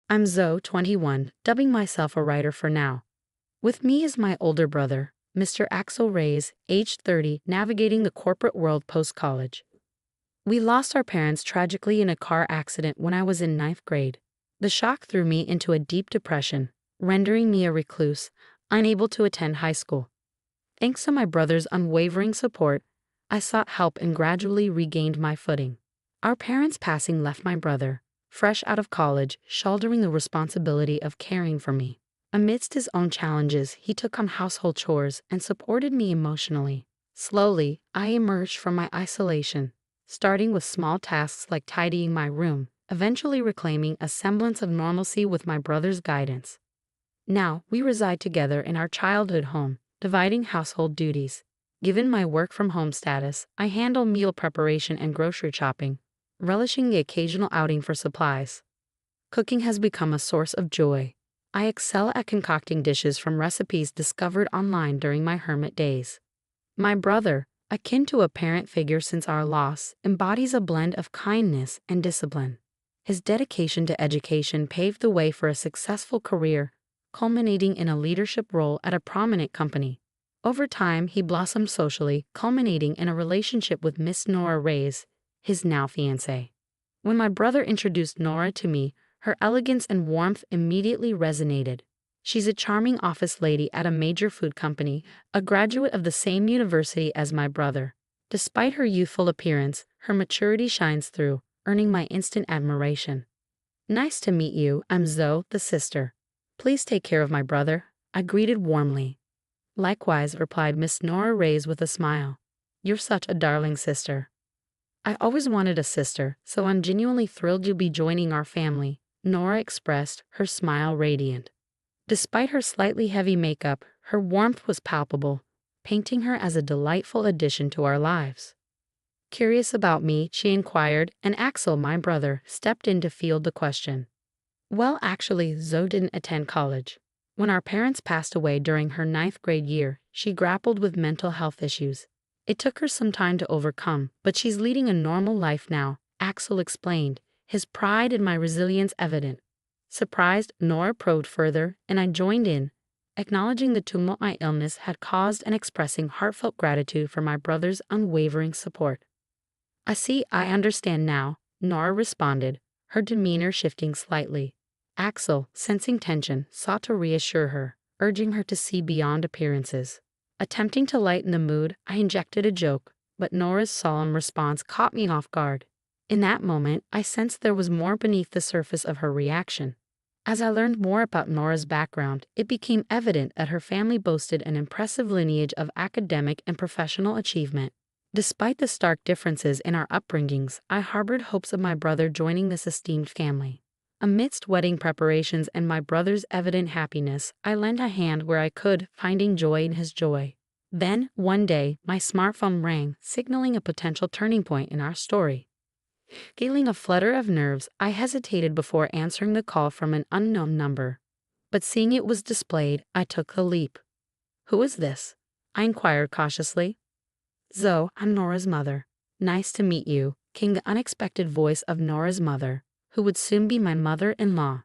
I'm Zoe, 21, dubbing myself a writer for now. With me is my older brother, Mr. Axel Reyes, aged 30, navigating the corporate world post-college. We lost our parents tragically in a car accident when I was in ninth grade. The shock threw me into a deep depression, rendering me a recluse, unable to attend high school. Thanks to my brother's unwavering support, I sought help and gradually regained my footing. Our parents' passing left my brother, fresh out of college, shouldering the responsibility of caring for me. Amidst his own challenges, he took on household chores and supported me emotionally. Slowly, I emerged from my isolation, starting with small tasks like tidying my room, eventually reclaiming a semblance of normalcy with my brother's guidance. Now, we reside together in our childhood home, dividing household duties. Given my work-from-home status, I handle meal preparation and grocery shopping, relishing the occasional outing for supplies. Cooking has become a source of joy. I excel at concocting dishes from recipes discovered online during my hermit days. My brother, akin to a parent figure since our loss, embodies a blend of kindness and discipline. His dedication to education paved the way for a successful career, culminating in a leadership role at a prominent company. Over time, he blossomed socially, culminating in a relationship with Miss Nora Reyes, his now fiancée. When my brother introduced Nora to me, her elegance and warmth immediately resonated. She's a charming office lady at a major food company, a graduate of the same university as my brother. Despite her youthful appearance, her maturity shines through, earning my instant admiration. Nice to meet you, I'm Zoe, the sister. Please take care of my brother, I greeted warmly. Likewise, replied Miss Nora Reyes with a smile. You're such a darling sister. I always wanted a sister, so I'm genuinely thrilled you'll be joining our family, Nora expressed, her smile radiant. Despite her slightly heavy makeup, her warmth was palpable, painting her as a delightful addition to our lives. Curious about me, she inquired, and Axel, my brother, stepped in to field the question. Well, actually, Zoe didn't attend college. When our parents passed away during her ninth grade year, she grappled with mental health issues. It took her some time to overcome, but she's leading a normal life now, Axel explained, his pride in my resilience evident. Surprised, Nora probed further, and I joined in, acknowledging the tumult my illness had caused and expressing heartfelt gratitude for my brother's unwavering support. I understand now, Nora responded, her demeanor shifting slightly. Axel, sensing tension, sought to reassure her, urging her to see beyond appearances. Attempting to lighten the mood, I injected a joke, but Nora's solemn response caught me off guard. In that moment, I sensed there was more beneath the surface of her reaction. As I learned more about Nora's background, it became evident that her family boasted an impressive lineage of academic and professional achievement. Despite the stark differences in our upbringings, I harbored hopes of my brother joining this esteemed family. Amidst wedding preparations and my brother's evident happiness, I lent a hand where I could, finding joy in his joy. Then, one day, my smartphone rang, signaling a potential turning point in our story. Feeling a flutter of nerves, I hesitated before answering the call from an unknown number. But seeing it was displayed, I took the leap. Who is this? I inquired cautiously. Zoe, I'm Nora's mother. Nice to meet you, came the unexpected voice of Nora's mother, who would soon be my mother-in-law.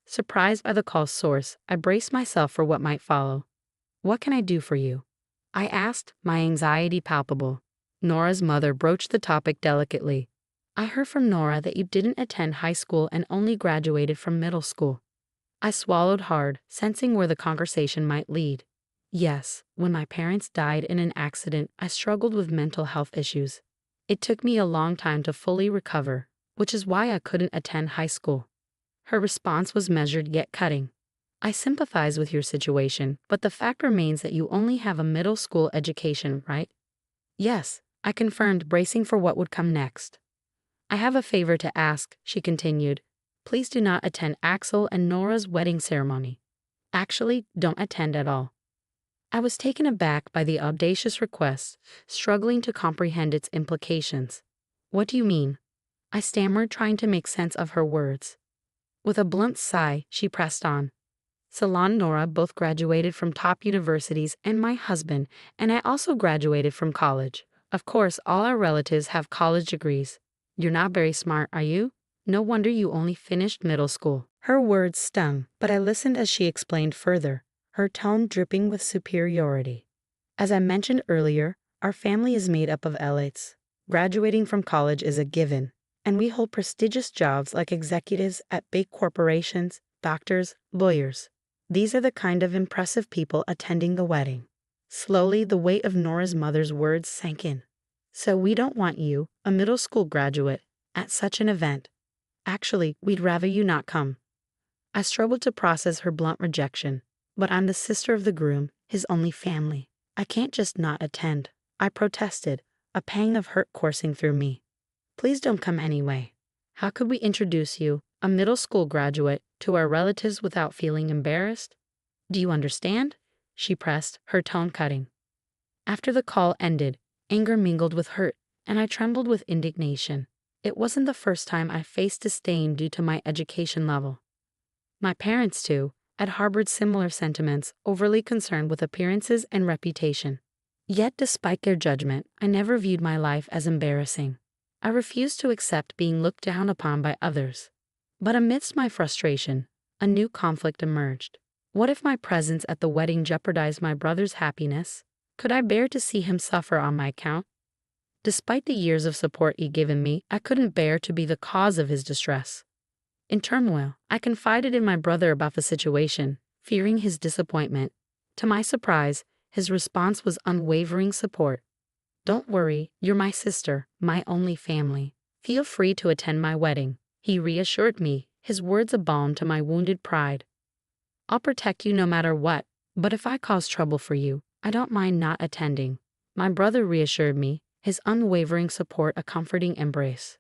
Surprised by the call's source, I braced myself for what might follow. What can I do for you? I asked, my anxiety palpable. Nora's mother broached the topic delicately. I heard from Nora that you didn't attend high school and only graduated from middle school. I swallowed hard, sensing where the conversation might lead. Yes, when my parents died in an accident, I struggled with mental health issues. It took me a long time to fully recover, which is why I couldn't attend high school. Her response was measured yet cutting. I sympathize with your situation, but the fact remains that you only have a middle school education, right? Yes, I confirmed, bracing for what would come next. I have a favor to ask, she continued. Please do not attend Axel and Nora's wedding ceremony. Actually, don't attend at all. I was taken aback by the audacious request, struggling to comprehend its implications. What do you mean? I stammered, trying to make sense of her words. With a blunt sigh, she pressed on. Salon and Nora both graduated from top universities, and my husband and I also graduated from college. Of course, all our relatives have college degrees. You're not very smart, are you? No wonder you only finished middle school. Her words stung, but I listened as she explained further, her tone dripping with superiority. As I mentioned earlier, our family is made up of elites. Graduating from college is a given, and we hold prestigious jobs like executives at big corporations, doctors, lawyers. These are the kind of impressive people attending the wedding. Slowly, the weight of Nora's mother's words sank in. So we don't want you, a middle school graduate, at such an event. Actually, we'd rather you not come. I struggled to process her blunt rejection, but I'm the sister of the groom, his only family. I can't just not attend. I protested, a pang of hurt coursing through me. Please don't come anyway. How could we introduce you, a middle school graduate, to our relatives without feeling embarrassed? Do you understand? She pressed, her tone cutting. After the call ended, anger mingled with hurt, and I trembled with indignation. It wasn't the first time I faced disdain due to my education level. My parents, too, had harbored similar sentiments, overly concerned with appearances and reputation. Yet despite their judgment, I never viewed my life as embarrassing. I refused to accept being looked down upon by others. But amidst my frustration, a new conflict emerged. What if my presence at the wedding jeopardized my brother's happiness? Could I bear to see him suffer on my account? Despite the years of support he'd given me, I couldn't bear to be the cause of his distress. In turmoil, I confided in my brother about the situation, fearing his disappointment. To my surprise, his response was unwavering support. "Don't worry, you're my sister, my only family. Feel free to attend my wedding," he reassured me, his words a balm to my wounded pride. "I'll protect you no matter what, but if I cause trouble for you, I don't mind not attending," my brother reassured me, his unwavering support a comforting embrace.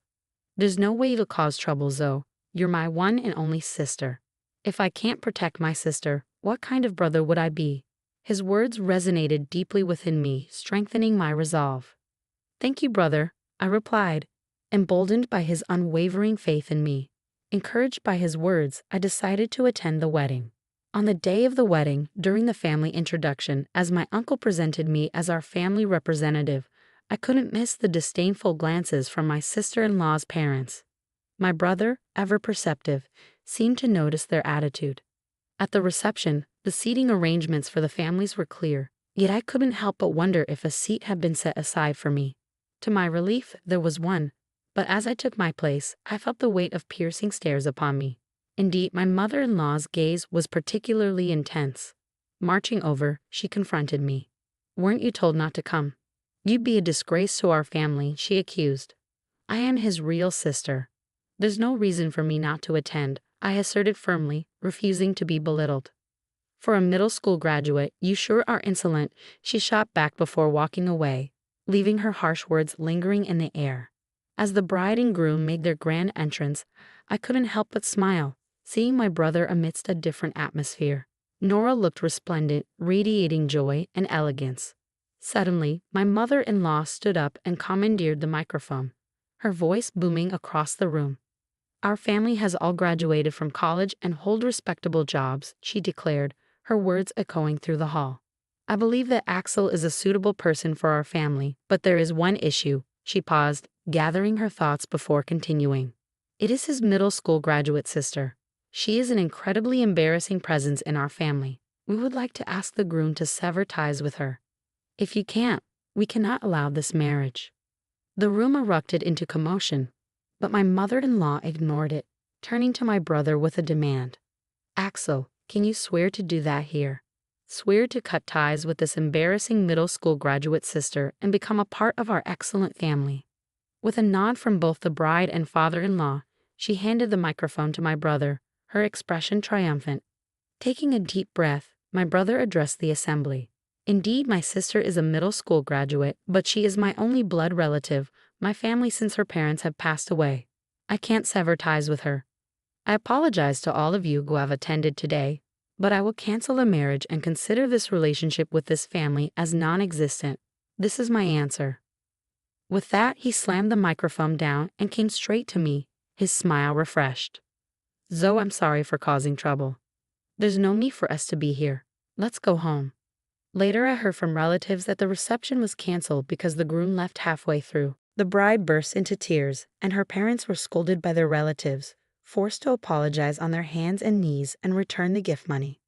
"There's no way you'll cause trouble, Zoe. You're my one and only sister. If I can't protect my sister, what kind of brother would I be?" His words resonated deeply within me, strengthening my resolve. "Thank you, brother," I replied, emboldened by his unwavering faith in me. Encouraged by his words, I decided to attend the wedding. On the day of the wedding, during the family introduction, as my uncle presented me as our family representative, I couldn't miss the disdainful glances from my sister-in-law's parents. My brother, ever perceptive, seemed to notice their attitude. At the reception, the seating arrangements for the families were clear, yet I couldn't help but wonder if a seat had been set aside for me. To my relief, there was one, but as I took my place, I felt the weight of piercing stares upon me. Indeed, my mother-in-law's gaze was particularly intense. Marching over, she confronted me. "Weren't you told not to come? You'd be a disgrace to our family," she accused. "I am his real sister. There's no reason for me not to attend," I asserted firmly, refusing to be belittled. "For a middle school graduate, you sure are insolent," she shot back before walking away, leaving her harsh words lingering in the air. As the bride and groom made their grand entrance, I couldn't help but smile, seeing my brother amidst a different atmosphere. Nora looked resplendent, radiating joy and elegance. Suddenly, my mother-in-law stood up and commandeered the microphone, her voice booming across the room. "Our family has all graduated from college and hold respectable jobs," she declared, her words echoing through the hall. "I believe that Axel is a suitable person for our family, but there is one issue." She paused, gathering her thoughts before continuing. "It is his middle school graduate sister. She is an incredibly embarrassing presence in our family. We would like to ask the groom to sever ties with her. If you can't, we cannot allow this marriage." The room erupted into commotion, but my mother-in-law ignored it, turning to my brother with a demand. "Axel, can you swear to do that here? Swear to cut ties with this embarrassing middle school graduate sister and become a part of our excellent family." With a nod from both the bride and father-in-law, she handed the microphone to my brother, her expression triumphant. Taking a deep breath, my brother addressed the assembly. "Indeed, my sister is a middle school graduate, but she is my only blood relative, my family since her parents have passed away. I can't sever ties with her. I apologize to all of you who have attended today, but I will cancel the marriage and consider this relationship with this family as non-existent. This is my answer." With that, he slammed the microphone down and came straight to me, his smile refreshed. "Zoe, I'm sorry for causing trouble. There's no need for us to be here. Let's go home." Later, I heard from relatives that the reception was canceled because the groom left halfway through. The bride burst into tears, and her parents were scolded by their relatives, forced to apologize on their hands and knees and return the gift money.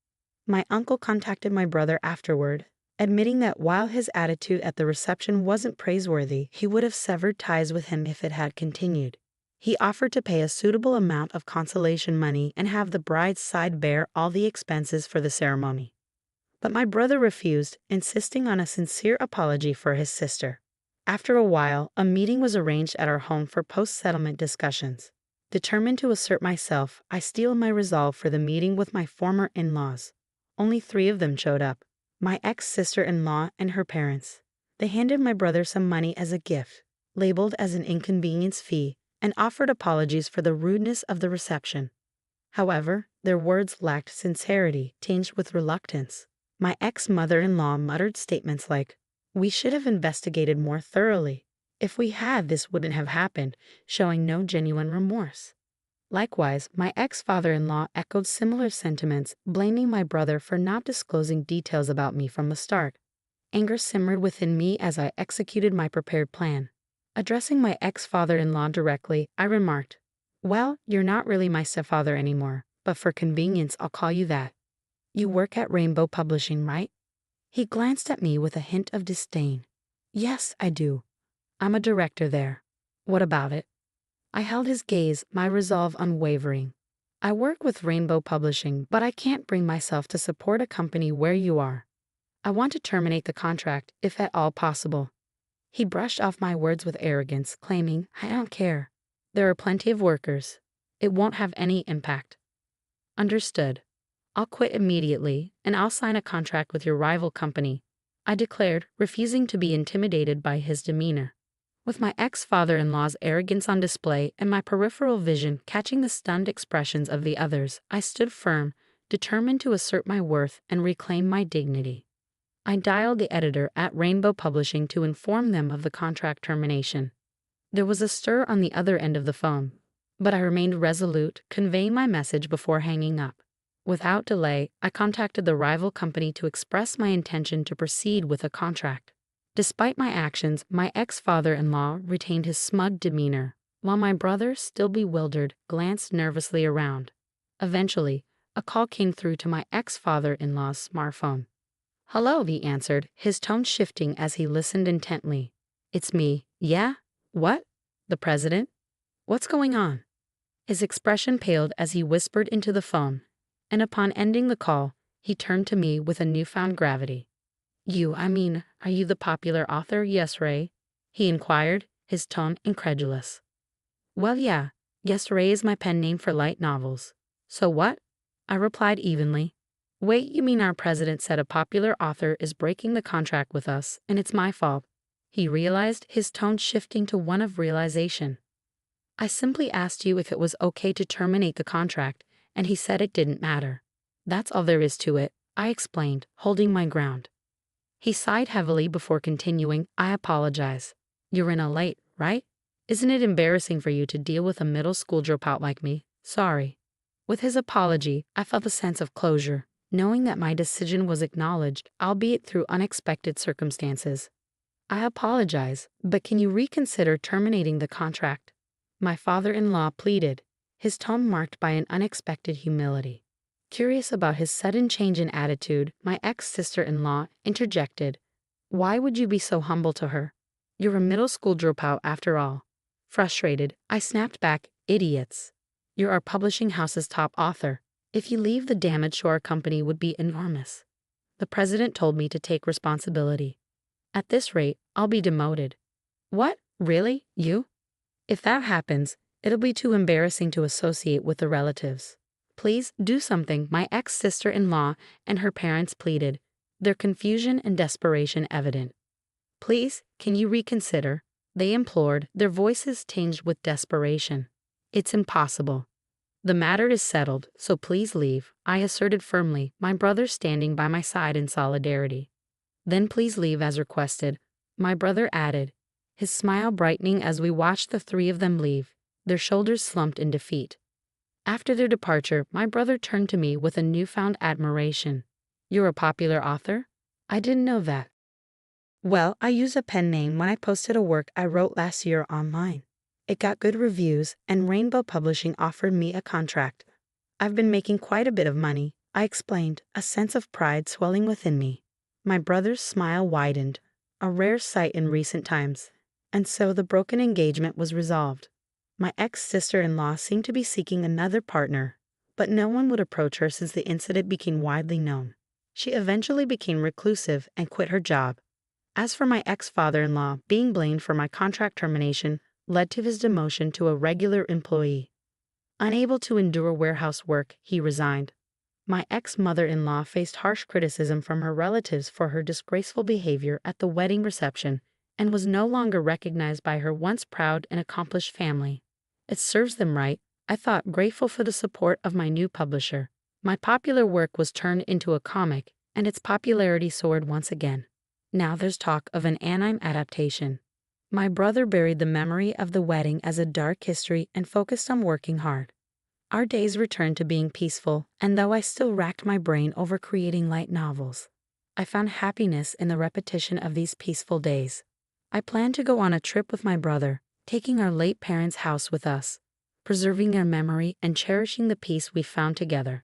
My uncle contacted my brother afterward, admitting that while his attitude at the reception wasn't praiseworthy, he would have severed ties with him if it had continued. He offered to pay a suitable amount of consolation money and have the bride's side bear all the expenses for the ceremony. But my brother refused, insisting on a sincere apology for his sister. After a while, a meeting was arranged at our home for post-settlement discussions. Determined to assert myself, I steeled my resolve for the meeting with my former in-laws. Only 3 of them showed up: my ex-sister-in-law and her parents. They handed my brother some money as a gift, labeled as an inconvenience fee, and offered apologies for the rudeness of the reception. However, their words lacked sincerity, tinged with reluctance. My ex-mother-in-law muttered statements like, "We should have investigated more thoroughly. If we had, this wouldn't have happened," showing no genuine remorse. Likewise, my ex-father-in-law echoed similar sentiments, blaming my brother for not disclosing details about me from the start. Anger simmered within me as I executed my prepared plan. Addressing my ex-father-in-law directly, I remarked, "Well, you're not really my stepfather anymore, but for convenience I'll call you that. You work at Rainbow Publishing, right?" He glanced at me with a hint of disdain. "Yes, I do. I'm a director there. What about it?" I held his gaze, my resolve unwavering. "I work with Rainbow Publishing, but I can't bring myself to support a company where you are. I want to terminate the contract, if at all possible." He brushed off my words with arrogance, claiming, "I don't care. There are plenty of workers. It won't have any impact." "Understood. I'll quit immediately, and I'll sign a contract with your rival company," I declared, refusing to be intimidated by his demeanor. With my ex-father-in-law's arrogance on display and my peripheral vision catching the stunned expressions of the others, I stood firm, determined to assert my worth and reclaim my dignity. I dialed the editor at Rainbow Publishing to inform them of the contract termination. There was a stir on the other end of the phone, but I remained resolute, conveying my message before hanging up. Without delay, I contacted the rival company to express my intention to proceed with a contract. Despite my actions, my ex-father-in-law retained his smug demeanor, while my brother, still bewildered, glanced nervously around. Eventually, a call came through to my ex-father-in-law's smartphone. "Hello," he answered, his tone shifting as he listened intently. "It's me." "Yeah? What? The president? What's going on?" His expression paled as he whispered into the phone, and upon ending the call, he turned to me with a newfound gravity. Are you the popular author, Yes Ray?" he inquired, his tone incredulous. "Well, yeah. Yes Ray is my pen name for light novels." "So what?" I replied evenly. "Wait, you mean our president said a popular author is breaking the contract with us, and it's my fault?" He realized, his tone shifting to one of realization. "I simply asked you if it was okay to terminate the contract, and he said it didn't matter. That's all there is to it," I explained, holding my ground. He sighed heavily before continuing, "I apologize. You're in a late, right? Isn't it embarrassing for you to deal with a middle school dropout like me? Sorry." With his apology, I felt a sense of closure, knowing that my decision was acknowledged, albeit through unexpected circumstances. "I apologize, but can you reconsider terminating the contract?" my father-in-law pleaded, his tone marked by an unexpected humility. Curious about his sudden change in attitude, my ex-sister-in-law interjected, "Why would you be so humble to her? You're a middle school dropout after all." Frustrated, I snapped back, "Idiots. You're our publishing house's top author. If you leave, the damage to our company would be enormous. The president told me to take responsibility. At this rate, I'll be demoted." "What? Really? You?" "If that happens, it'll be too embarrassing to associate with the relatives." "Please do something," my ex-sister-in-law and her parents pleaded, their confusion and desperation evident. "Please, can you reconsider?" they implored, their voices tinged with desperation. "It's impossible. The matter is settled, so please leave," I asserted firmly, my brother standing by my side in solidarity. "Then please leave as requested," my brother added, his smile brightening as we watched the 3 of them leave, their shoulders slumped in defeat. After their departure, my brother turned to me with a newfound admiration. "You're a popular author? I didn't know that." "Well, I used a pen name when I posted a work I wrote last year online. It got good reviews, and Rainbow Publishing offered me a contract. I've been making quite a bit of money, I explained, a sense of pride swelling within me. My brother's smile widened, a rare sight in recent times. And so the broken engagement was resolved. My ex-sister-in-law seemed to be seeking another partner, but no one would approach her since the incident became widely known. She eventually became reclusive and quit her job. As for my ex-father-in-law, being blamed for my contract termination led to his demotion to a regular employee. Unable to endure warehouse work, he resigned. My ex-mother-in-law faced harsh criticism from her relatives for her disgraceful behavior at the wedding reception and was no longer recognized by her once proud and accomplished family. It serves them right, I thought, grateful for the support of my new publisher. My popular work was turned into a comic, and its popularity soared once again. Now there's talk of an anime adaptation. My brother buried the memory of the wedding as a dark history and focused on working hard. Our days returned to being peaceful, and though I still racked my brain over creating light novels, I found happiness in the repetition of these peaceful days. I planned to go on a trip with my brother, taking our late parents' house with us, preserving their memory and cherishing the peace we found together.